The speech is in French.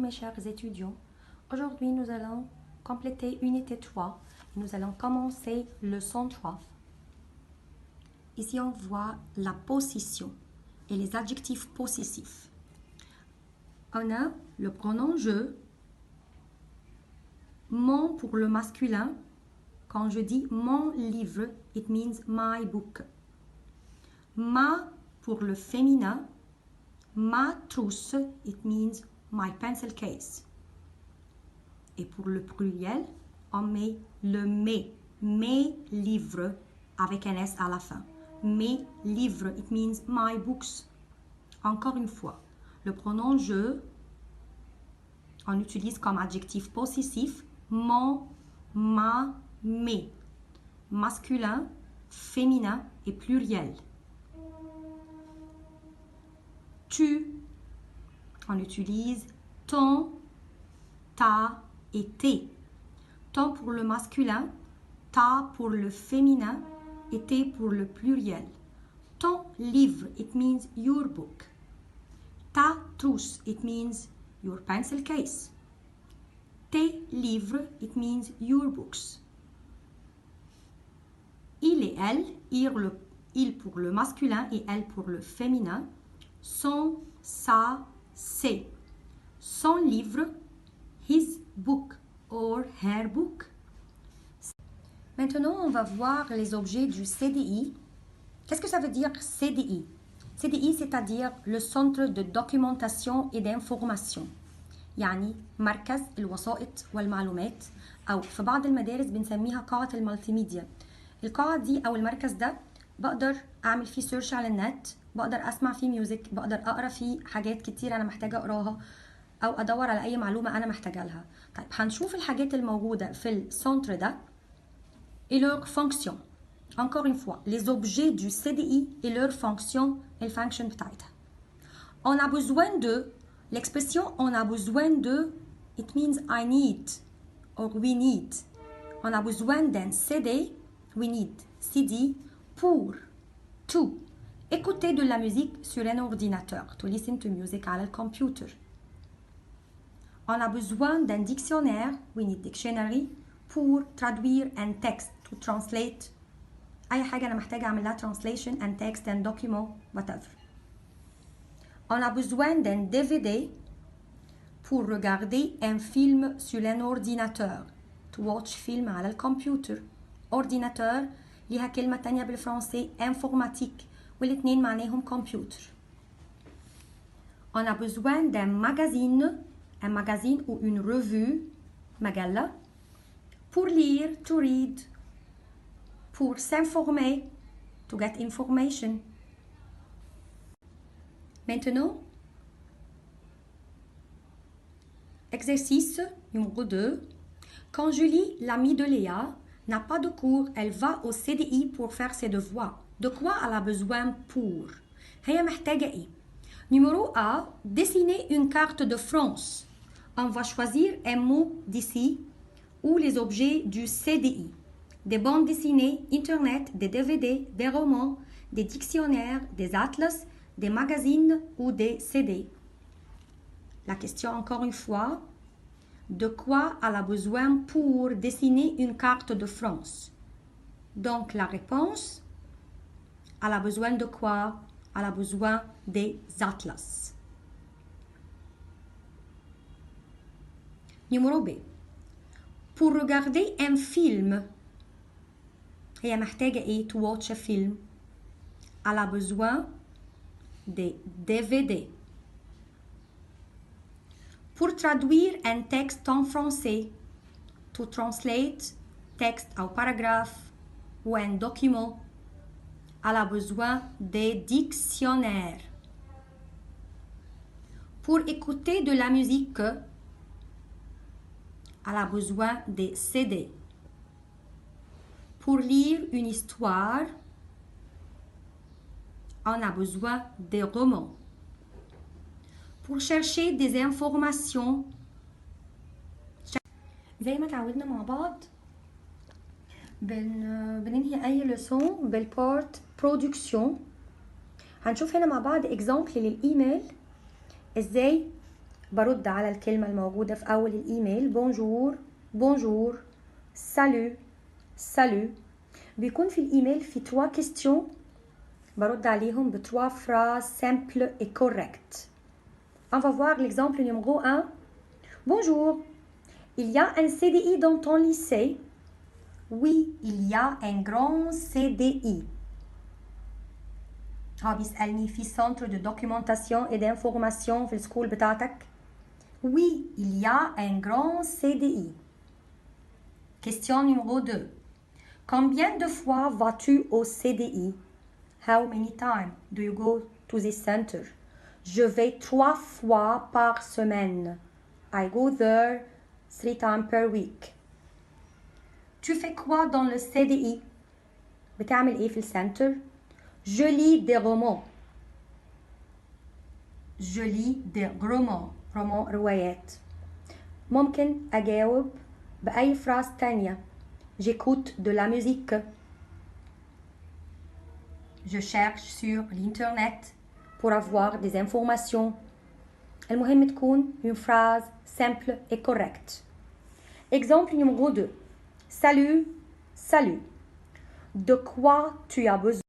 mes chers étudiants. Aujourd'hui, nous allons compléter unité 3 et nous allons commencer leçon 3. Ici, on voit la possession et les adjectifs possessifs. On a le pronom je, mon pour le masculin. Quand je dis mon livre, it means my book. Ma pour le féminin, ma trousse, it means my pencil case. Et pour le pluriel, on met le mes livres avec un S à la fin. Mes livres, it means my books. Encore une fois, le pronom je, on utilise comme adjectif possessif mon, ma, mes. Masculin, féminin et pluriel. Tu, on utilise ton, ta et tes. Ton pour le masculin, ta pour le féminin et tes pour le pluriel. Ton livre, it means your book. Ta trousse, it means your pencil case. Tes livres, it means your books. Il et elle, il pour le masculin et elle pour le féminin, son, sa, ses. Son livre, his book or her book. Maintenant, on va voir les objets du CDI. Qu'est-ce que ça veut dire CDI? CDI, c'est-à-dire le centre de documentation et d'information. يعني مركز الوسائط والمعلومات أو في بعض المدارس بنسميها قاعة المالتي ميديا. القاعة دي أو المركز ده بقدر أعمل فيه سيرش على النت، بقدر أسمع فيه ميوزك، بقدر أقرأ فيه حاجات كتير أنا محتاجة أقراها أو أدور على أي معلومة أنا محتاجة لها. طيب هنشوف الحاجات الموجودة في السنتر ده et leur fonction. Encore une fois, les objets du CDI et leur fonction et le function بتاعتها. On a besoin de, l'expression on a besoin de, it means I need or we need. On a besoin d'un CD, we need CD pour, to, écouter de la musique sur un ordinateur, to listen to music على الكمبيوتر. On a besoin d'un dictionnaire, we need dictionary, pour traduire un texte, to translate أي حاجة أنا محتاجة أعمل لها translation and text and document, whatever. On a besoin d'un DVD pour regarder un film sur un ordinateur, to watch film على الكمبيوتر. ordinateur ليها كلمة تانية بالفرنسي informatique والاتنين معناهم computer. On a besoin d'un magazine, un magazine ou une revue, مجلة, pour lire, to read, pour s'informer, to get information. Maintenant, exercice numéro 2. Quand Julie, l'amie de Léa, n'a pas de cours, elle va au CDI pour faire ses devoirs. De quoi elle a besoin pour? هي محتاجة إيه؟ Numéro A, dessiner une carte de France. On va choisir un mot d'ici ou les objets du CDI. Des bandes dessinées, internet, des DVD, des romans, des dictionnaires, des atlas, des magazines ou des CD. La question encore une fois, de quoi elle a besoin pour dessiner une carte de France? Donc la réponse, elle a besoin de quoi? Elle a besoin des atlas. Numéro B. Pour regarder un film, هي محتاجة إيه? To watch a film. Elle a besoin des DVD. Pour traduire un texte en français, to translate texte ou paragraphe ou un document, elle a besoin des dictionnaires. Pour écouter de la musique, elle a besoin des CD. Pour lire une histoire, on a besoin des romans. Pour chercher des informations, زي ما تعودنا مع بعض بننهي أي لسون بالبارت برودكسيون. هنشوف هنا مع بعض اكزامبل للإيميل ازاي برد على الكلمة الموجودة في أول الإيميل بونجور بونجور سالو سالو. بيكون في الإيميل في 3 questions برد عليهم ب 3 phrases simples et correctes. On va voir l'exemple numéro 1. Bonjour, il y a un CDI dans ton lycée? Oui, il y a un grand CDI. بيسألني في centre de documentation et d'information في السكول بتاعتك. Oui, il y a un grand CDI. Question numéro 2. Combien de fois vas-tu au CDI? How many times do you go to this center? Je vais 3 fois par semaine. I go there 3 times per week. Tu fais quoi dans le CDI? بتعمل ايه في السنتر؟ Je lis des romans. Je lis des romans. romans روايات. ممكن أجاوب بأي فراز تانية. J'écoute de la musique. Je cherche sur l'internet pour avoir des informations. المهم تكون une phrase simple et correcte. Exemple numéro 2. Salut, salut. De quoi tu as besoin?